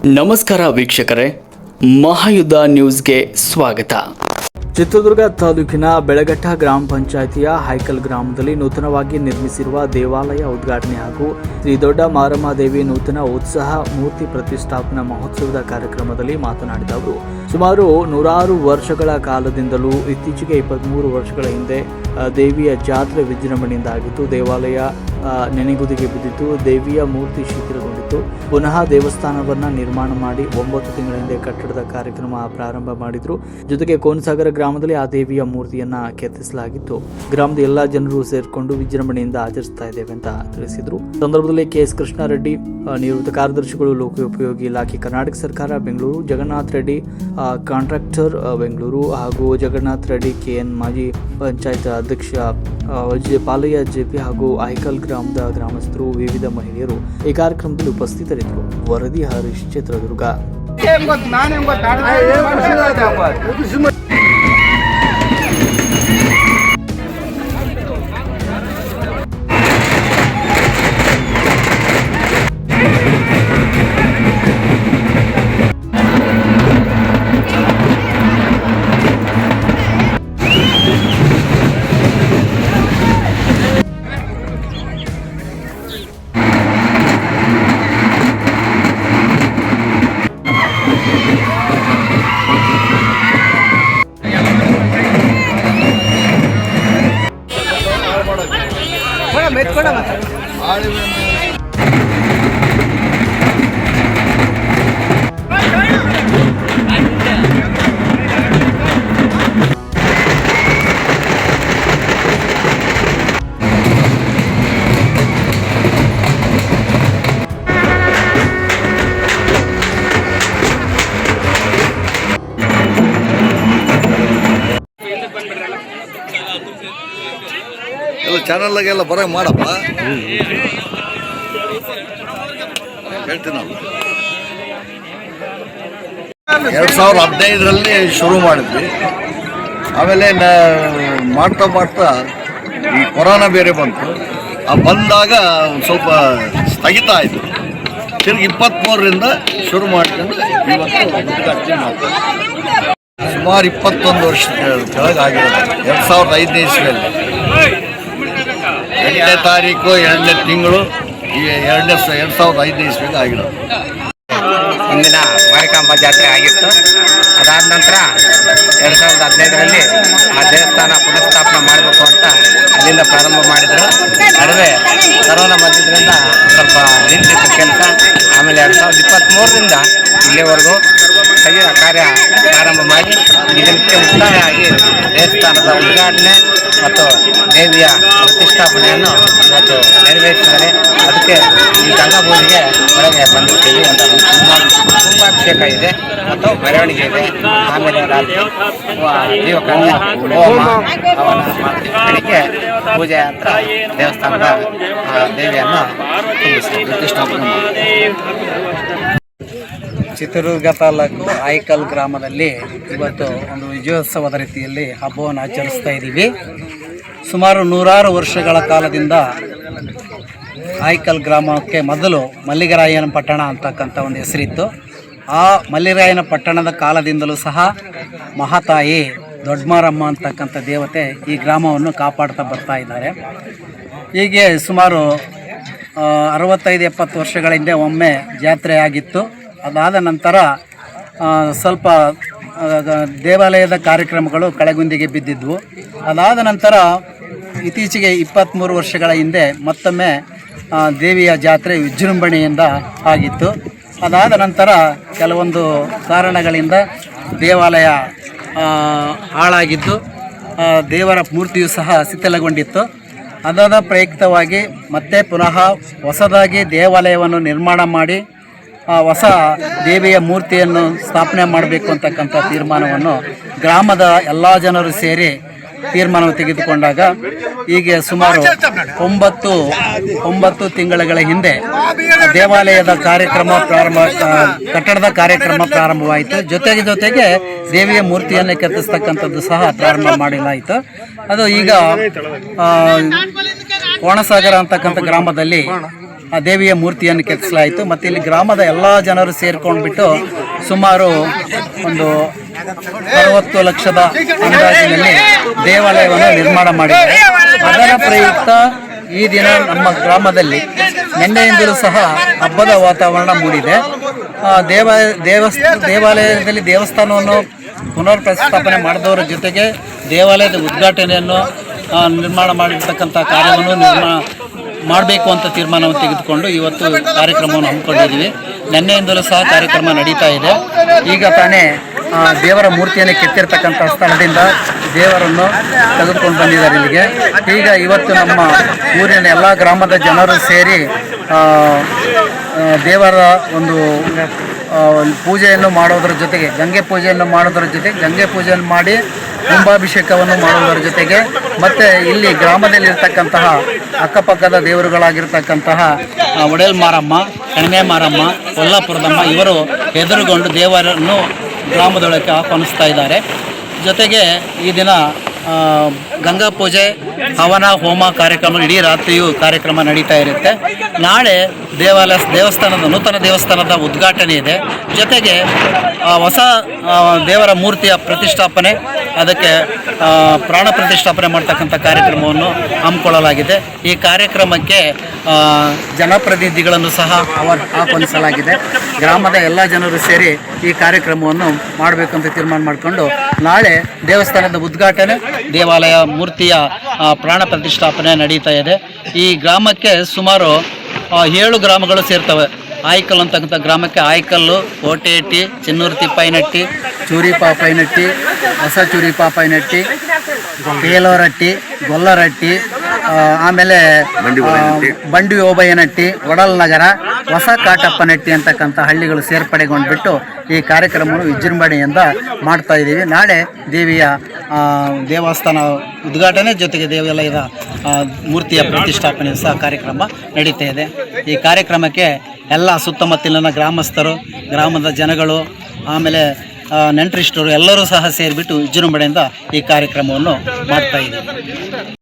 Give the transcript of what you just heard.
ನಮಸ್ಕಾರ ವೀಕ್ಷಕರೇ, ಮಹಾಯುದ್ಧ ನ್ಯೂಸ್ಗೆ ಸ್ವಾಗತ. ಚಿತ್ರದುರ್ಗ ತಾಲೂಕಿನ ಬೆಳಗಟ್ಟ ಗ್ರಾಮ ಪಂಚಾಯಿತಿಯ ಹೈಕಲ್ ಗ್ರಾಮದಲ್ಲಿ ನೂತನವಾಗಿ ನಿರ್ಮಿಸಿರುವ ದೇವಾಲಯ ಉದ್ಘಾಟನೆ ಹಾಗೂ ಶ್ರೀ ದೊಡ್ಡ ಮಾರಮ್ಮ ದೇವಿ ನೂತನ ಉತ್ಸವ ಮೂರ್ತಿ ಪ್ರತಿಷ್ಠಾಪನಾ ಮಹೋತ್ಸವದ ಕಾರ್ಯಕ್ರಮದಲ್ಲಿ ಮಾತನಾಡಿದ ಅವರು, ಸುಮಾರು 100 ವರ್ಷಗಳ ಕಾಲದಿಂದಲೂ ಇತ್ತೀಚೆಗೆ 23 ವರ್ಷಗಳ ಹಿಂದೆ ದೇವಿಯ ಜಾತ್ರೆ ವಿಜೃಂಭಣೆಯಿಂದ ಆಗಿತ್ತು. ದೇವಾಲಯ ನೆನೆಗುದಿಗೆ ಬಿದ್ದಿತ್ತು. ದೇವಿಯ ಮೂರ್ತಿ ಶಿಥಿಲಗೊಂಡಿತ್ತು. ಪುನಃ ದೇವಸ್ಥಾನವನ್ನ ನಿರ್ಮಾಣ ಮಾಡಿ 9 ತಿಂಗಳ ಹಿಂದೆ ಕಟ್ಟಡದ ಕಾರ್ಯಕ್ರಮ ಪ್ರಾರಂಭ ಮಾಡಿದ್ರು. ಜೊತೆಗೆ ಕೋನಸಾಗರ ಗ್ರಾಮದಲ್ಲಿ ಆ ದೇವಿಯ ಮೂರ್ತಿಯನ್ನ ಕೆತ್ತಿಸಲಾಗಿತ್ತು. ಗ್ರಾಮದ ಎಲ್ಲಾ ಜನರು ಸೇರ್ಕೊಂಡು ವಿಜೃಂಭಣೆಯಿಂದ ಆಚರಿಸ್ತಾ ಇದ್ದೇವೆ ಅಂತ ತಿಳಿಸಿದ್ರು. ಸಂದರ್ಭದಲ್ಲಿ KS ಕೃಷ್ಣಾರೆಡ್ಡಿ, ನಿವೃತ್ತ ಕಾರ್ಯದರ್ಶಿಗಳು, ಲೋಕೋಪಯೋಗಿ ಇಲಾಖೆ ಕರ್ನಾಟಕ ಸರ್ಕಾರ ಬೆಂಗಳೂರು, ಜಗನ್ನಾಥ್ ರೆಡ್ಡಿ ಕಾಂಟ್ರಾಕ್ಟರ್ ಬೆಂಗಳೂರು ಹಾಗೂ ಜಗನ್ನಾಥ್ ರೆಡ್ಡಿ KN ಮಾಜಿ ಪಂಚಾಯತ್ ಅಧ್ಯಕ್ಷ ಪಾಲಯ್ಯ JP ಹಾಗೂ ಐಕಲ್ ಗ್ರಾಮದ ಗ್ರಾಮಸ್ಥರು, ವಿವಿಧ ಮಹಿಳೆಯರು ಈ ಕಾರ್ಯಕ್ರಮದಲ್ಲಿ ಉಪಸ್ಥಿತರಿದ್ದರು. ವರದಿ ಹರೀಶ್, ಚಿತ್ರದುರ್ಗ. ಚಾನಲ್ಗೆಲ್ಲ ಬರೋ ಮಾಡಪ್ಪ ಹೇಳ್ತೀನಿ. ನಾವು 2015ರಲ್ಲಿ ಶುರು ಮಾಡಿದ್ವಿ. ಆಮೇಲೆ ಮಾಡ್ತಾ ಈ ಕೊರೋನಾ ಬೇರೆ ಬಂತು. ಬಂದಾಗ ಸ್ವಲ್ಪ ಸ್ಥಗಿತ ಆಯಿತು. ತಿರುಗಿ 23ರಿಂದ ಶುರು ಮಾಡ್ಕೊಂಡು ಇವತ್ತು ಉದ್ಘಾಟನೆ ಮಾಡ್ತಾರೆ. ಸುಮಾರು 21 ವರ್ಷ ಕೆಳಗಾಗಿರೋದು. 2005ನೇ ಇಸ್ವಿಯಲ್ಲಿ 8ನೇ ತಾರೀಕು 2ನೇ ತಿಂಗಳು 2005ನೇ ಇಸ್ವಿಗೆ ಆಗಿರೋದು. ಹಿಂದಿನ ಮಾರಿಕಾಂಬ ಜಾತ್ರೆ ಆಗಿತ್ತು. ಅದಾದ ನಂತರ 2015ರಲ್ಲಿ ಆ ದೇವಸ್ಥಾನ ಪುನಃಸ್ಥಾಪನೆ ಮಾಡಬೇಕು ಅಂತ ಅಲ್ಲಿಂದ ಪ್ರಾರಂಭ ಮಾಡಿದರು. ನಡುವೆ ಕರೋನಾ ಬಂದಿದ್ದರಿಂದ ಸ್ವಲ್ಪ ನಿಂತಿತ್ತು ಕೆಲಸ. ಆಮೇಲೆ 2023ರಿಂದ ಇಲ್ಲಿವರೆಗೂ ಕಾರ್ಯ ಪ್ರಾರಂಭ ಮಾಡಿ ಇದಕ್ಕೆ ಮುಕ್ತಾಯವಾಗಿ ದೇವಸ್ಥಾನದ ಉದ್ಘಾಟನೆ ಮತ್ತು ದೇವಿಯ ಪ್ರತಿಷ್ಠಾಪನೆಯನ್ನು ಇವತ್ತು ನೆರವೇರಿಸಿದ್ದಾರೆ. ಅದಕ್ಕೆ ಈ ಗಂಗಾಪೂಜೆಗೆ ಒಳಗೆ ಬಂದಿರ್ತೀವಿ. ಒಂದು ಕುಂಭಾಭಿಷೇಕ ಇದೆ ಮತ್ತು ಮೆರವಣಿಗೆ ಇದೆ. ಆಮೇಲೆ ರಾತ್ರಿ ಜೀವಕನ್ಯಾ ಹೋಮ ಹವನ ಬೆಳಿಗ್ಗೆ ಪೂಜೆ ಹತ್ರ ದೇವಸ್ಥಾನದ ದೇವಿಯನ್ನು ಪ್ರತಿಷ್ಠಾಪನೆ ಮಾಡಿ. ಚಿತ್ರದುರ್ಗ ತಾಲೂಕು ಐಕಲ್ ಗ್ರಾಮದಲ್ಲಿ ಇವತ್ತು ಒಂದು ವಿಜಯೋತ್ಸವದ ರೀತಿಯಲ್ಲಿ ಹಬ್ಬವನ್ನು ಆಚರಿಸ್ತಾ ಇದ್ದೀವಿ. ಸುಮಾರು 100 ವರ್ಷಗಳ ಕಾಲದಿಂದ ಐಕಲ್ ಗ್ರಾಮಕ್ಕೆ ಮೊದಲು ಮಲ್ಲಿಗರಾಯನ ಪಟ್ಟಣ ಅಂತಕ್ಕಂಥ ಒಂದು ಹೆಸರಿತ್ತು. ಆ ಮಲ್ಲಿಗರಾಯನ ಪಟ್ಟಣದ ಕಾಲದಿಂದಲೂ ಸಹ ಮಹಾತಾಯಿ ದೊಡ್ಡಮಾರಮ್ಮ ಅಂತಕ್ಕಂಥ ದೇವತೆ ಈ ಗ್ರಾಮವನ್ನು ಕಾಪಾಡ್ತಾ ಬರ್ತಾ ಇದ್ದಾರೆ. ಹೀಗೆ ಸುಮಾರು 65-70 ವರ್ಷಗಳ ಹಿಂದೆ ಒಮ್ಮೆ ಜಾತ್ರೆ ಆಗಿತ್ತು. ಅದಾದ ನಂತರ ಸ್ವಲ್ಪ ದೇವಾಲಯದ ಕಾರ್ಯಕ್ರಮಗಳು ಕಳೆಗುಂದಿಗೆ ಬಿದ್ದಿದ್ವು. ಅದಾದ ನಂತರ ಇತ್ತೀಚೆಗೆ 23 ವರ್ಷಗಳ ಹಿಂದೆ ಮತ್ತೊಮ್ಮೆ ದೇವಿಯ ಜಾತ್ರೆ ವಿಜೃಂಭಣೆಯಿಂದ ಆಗಿತ್ತು. ಅದಾದ ನಂತರ ಕೆಲವೊಂದು ಕಾರಣಗಳಿಂದ ದೇವಾಲಯ ಹಾಳಾಗಿದ್ದು ದೇವರ ಮೂರ್ತಿಯು ಸಹ ಶಿಥಿಲಗೊಂಡಿತ್ತು. ಅದರ ಪ್ರಯುಕ್ತವಾಗಿ ಮತ್ತೆ ಪುನಃ ಹೊಸದಾಗಿ ದೇವಾಲಯವನ್ನು ನಿರ್ಮಾಣ ಮಾಡಿ ಹೊಸ ದೇವಿಯ ಮೂರ್ತಿಯನ್ನು ಸ್ಥಾಪನೆ ಮಾಡಬೇಕು ಅಂತಕ್ಕಂಥ ತೀರ್ಮಾನವನ್ನು ಗ್ರಾಮದ ಎಲ್ಲ ಜನರು ಸೇರಿ ತೀರ್ಮಾನವನ್ನು ತೆಗೆದುಕೊಂಡಾಗ ಹೀಗೆ ಸುಮಾರು 9 ತಿಂಗಳ ಹಿಂದೆ ದೇವಾಲಯದ ಕಾರ್ಯಕ್ರಮ ಕಟ್ಟಡದ ಕಾರ್ಯಕ್ರಮ ಪ್ರಾರಂಭವಾಯಿತು. ಜೊತೆಗೆ ದೇವಿಯ ಮೂರ್ತಿಯನ್ನು ಕೆತ್ತಿಸ್ತಕ್ಕಂಥದ್ದು ಸಹ ಪ್ರಾರಂಭ ಮಾಡಲಾಯಿತು. ಅದು ಈಗ ಕೋನಸಾಗರ ಅಂತಕ್ಕಂಥ ಗ್ರಾಮದಲ್ಲಿ ಆ ದೇವಿಯ ಮೂರ್ತಿಯನ್ನು ಕೆತ್ತಿಸಲಾಯಿತು. ಮತ್ತು ಇಲ್ಲಿ ಗ್ರಾಮದ ಎಲ್ಲ ಜನರು ಸೇರ್ಕೊಂಡ್ಬಿಟ್ಟು ಸುಮಾರು ಒಂದು 60 ಲಕ್ಷದ ಅಂದಾಜಿನಲ್ಲಿ ದೇವಾಲಯವನ್ನು ನಿರ್ಮಾಣ ಮಾಡಿದ್ದಾರೆ. ಅದರ ಪ್ರಯುಕ್ತ ಈ ದಿನ ನಮ್ಮ ಗ್ರಾಮದಲ್ಲಿ ನಿನ್ನೆಯಿಂದಲೂ ಸಹ ಹಬ್ಬದ ವಾತಾವರಣ ಮೂಡಿದೆ. ದೇವಾಲಯದಲ್ಲಿ ದೇವಸ್ಥಾನವನ್ನು ಪುನರ್ ಪ್ರತಿಷ್ಠಾಪನೆ ಮಾಡಿದವರ ಜೊತೆಗೆ ದೇವಾಲಯದ ಉದ್ಘಾಟನೆಯನ್ನು ನಿರ್ಮಾಣ ಮಾಡಿರ್ತಕ್ಕಂಥ ಕಾರ್ಯವನ್ನು ಮಾಡಬೇಕು ಅಂತ ತೀರ್ಮಾನವನ್ನು ತೆಗೆದುಕೊಂಡು ಇವತ್ತು ಕಾರ್ಯಕ್ರಮವನ್ನು ಹಮ್ಮಿಕೊಂಡಿದ್ದೀವಿ. ನಿನ್ನೆಯಿಂದಲೂ ಸಹ ಕಾರ್ಯಕ್ರಮ ನಡೀತಾ ಇದೆ. ಈಗ ತಾನೇ ದೇವರ ಮೂರ್ತಿಯನ್ನು ಕೆತ್ತಿರ್ತಕ್ಕಂಥ ಸ್ಥಳದಿಂದ ದೇವರನ್ನು ತೆಗೆದುಕೊಂಡು ಬಂದಿದ್ದಾರೆ ಇಲ್ಲಿಗೆ. ಈಗ ಇವತ್ತು ನಮ್ಮ ಊರಿನ ಎಲ್ಲ ಗ್ರಾಮದ ಜನರು ಸೇರಿ ದೇವರ ಒಂದು ಪೂಜೆಯನ್ನು ಮಾಡೋದರ ಜೊತೆಗೆ ಗಂಗೆ ಪೂಜೆಯನ್ನು ಮಾಡಿ ಕುಂಭಾಭಿಷೇಕವನ್ನು ಮಾಡುವುದರ ಜೊತೆಗೆ ಮತ್ತು ಇಲ್ಲಿ ಗ್ರಾಮದಲ್ಲಿರ್ತಕ್ಕಂತಹ ಅಕ್ಕಪಕ್ಕದ ದೇವರುಗಳಾಗಿರ್ತಕ್ಕಂತಹ ಒಡೆಲ್ ಮಾರಮ್ಮ, ಕಣಿವೆ ಮಾರಮ್ಮ, ಕೊಲ್ಲಾಪುರದಮ್ಮ ಇವರು ಎದುರುಗೊಂಡು ದೇವರನ್ನು ಗ್ರಾಮದೊಳಕ್ಕೆ ಆಹ್ವಾನಿಸ್ತಾ ಇದ್ದಾರೆ. ಜೊತೆಗೆ ಈ ದಿನ ಗಂಗಾ ಪೂಜೆ, ಹವನ, ಹೋಮ ಕಾರ್ಯಕ್ರಮ ಇಡೀ ರಾತ್ರಿಯೂ ಕಾರ್ಯಕ್ರಮ ನಡೀತಾ ಇರುತ್ತೆ. ನಾಳೆ ನೂತನ ದೇವಸ್ಥಾನದ ಉದ್ಘಾಟನೆ ಇದೆ. ಜೊತೆಗೆ ಹೊಸ ದೇವರ ಮೂರ್ತಿಯ ಪ್ರತಿಷ್ಠಾಪನೆ, ಅದಕ್ಕೆ ಪ್ರಾಣ ಪ್ರತಿಷ್ಠಾಪನೆ ಮಾಡ್ತಕ್ಕಂಥ ಕಾರ್ಯಕ್ರಮವನ್ನು ಹಮ್ಮಿಕೊಳ್ಳಲಾಗಿದೆ. ಈ ಕಾರ್ಯಕ್ರಮಕ್ಕೆ ಜನಪ್ರತಿನಿಧಿಗಳನ್ನು ಸಹ ಆಹ್ವಾನಿಸಲಾಗಿದೆ. ಗ್ರಾಮದ ಎಲ್ಲ ಜನರು ಸೇರಿ ಈ ಕಾರ್ಯಕ್ರಮವನ್ನು ಮಾಡಬೇಕಂತ ತೀರ್ಮಾನ ಮಾಡಿಕೊಂಡು ನಾಳೆ ದೇವಸ್ಥಾನದ ಉದ್ಘಾಟನೆ, ದೇವಾಲಯ ಮೂರ್ತಿಯ ಪ್ರಾಣ ಪ್ರತಿಷ್ಠಾಪನೆ ನಡೀತಾ ಇದೆ. ಈ ಗ್ರಾಮಕ್ಕೆ ಸುಮಾರು 7 ಗ್ರಾಮಗಳು ಸೇರ್ತವೆ. ಆಯ್ಕಲ್ ಅಂತಕ್ಕಂಥ ಗ್ರಾಮಕ್ಕೆ ಆಯ್ಕಲ್ಲು, ಕೋಟೆಹಟ್ಟಿ, ಚಿನ್ನೂರು ತಿಪ್ಪಾಯಿನಟ್ಟಿ, ಚೂರಿಪಾಪೈನಟ್ಟಿ, ಹೊಸ ಚೂರಿಪಾಪೈನಟ್ಟಿ, ಬೇಲೂರಟ್ಟಿ, ಗೊಲ್ಲರಟ್ಟಿ, ಆಮೇಲೆ ಬಂಡಿ ಓಬಯ್ಯನಟ್ಟಿ, ಒಡಲ್ ನಗರ, ಹೊಸ ಕಾಟಪ್ಪನಟ್ಟಿ ಅಂತಕ್ಕಂಥ ಹಳ್ಳಿಗಳು ಸೇರ್ಪಡೆಗೊಂಡ್ಬಿಟ್ಟು ಈ ಕಾರ್ಯಕ್ರಮವನ್ನು ವಿಜೃಂಭಣೆಯಿಂದ ಮಾಡ್ತಾ ಇದ್ದೀವಿ. ನಾಳೆ ದೇವಿಯ ದೇವಸ್ಥಾನ ಉದ್ಘಾಟನೆ ಜೊತೆಗೆ ದೇವಾಲಯದ ಮೂರ್ತಿಯ ಪ್ರತಿಷ್ಠಾಪನೆ ಸಹ ಕಾರ್ಯಕ್ರಮ ನಡೀತಾ ಇದೆ. ಈ ಕಾರ್ಯಕ್ರಮಕ್ಕೆ ಎಲ್ಲ ಸುತ್ತಮುತ್ತಲಿನ ಗ್ರಾಮಸ್ಥರು, ಗ್ರಾಮದ ಜನಗಳು, ಆಮೇಲೆ ನೆಂಟರಿಷ್ಟರು ಎಲ್ಲರೂ ಸಹ ಸೇರಿಬಿಟ್ಟು ವಿಜೃಂಭಣೆಯಿಂದ ಈ ಕಾರ್ಯಕ್ರಮವನ್ನು ಮಾಡ್ತಾ ಇದ್ದೀವಿ.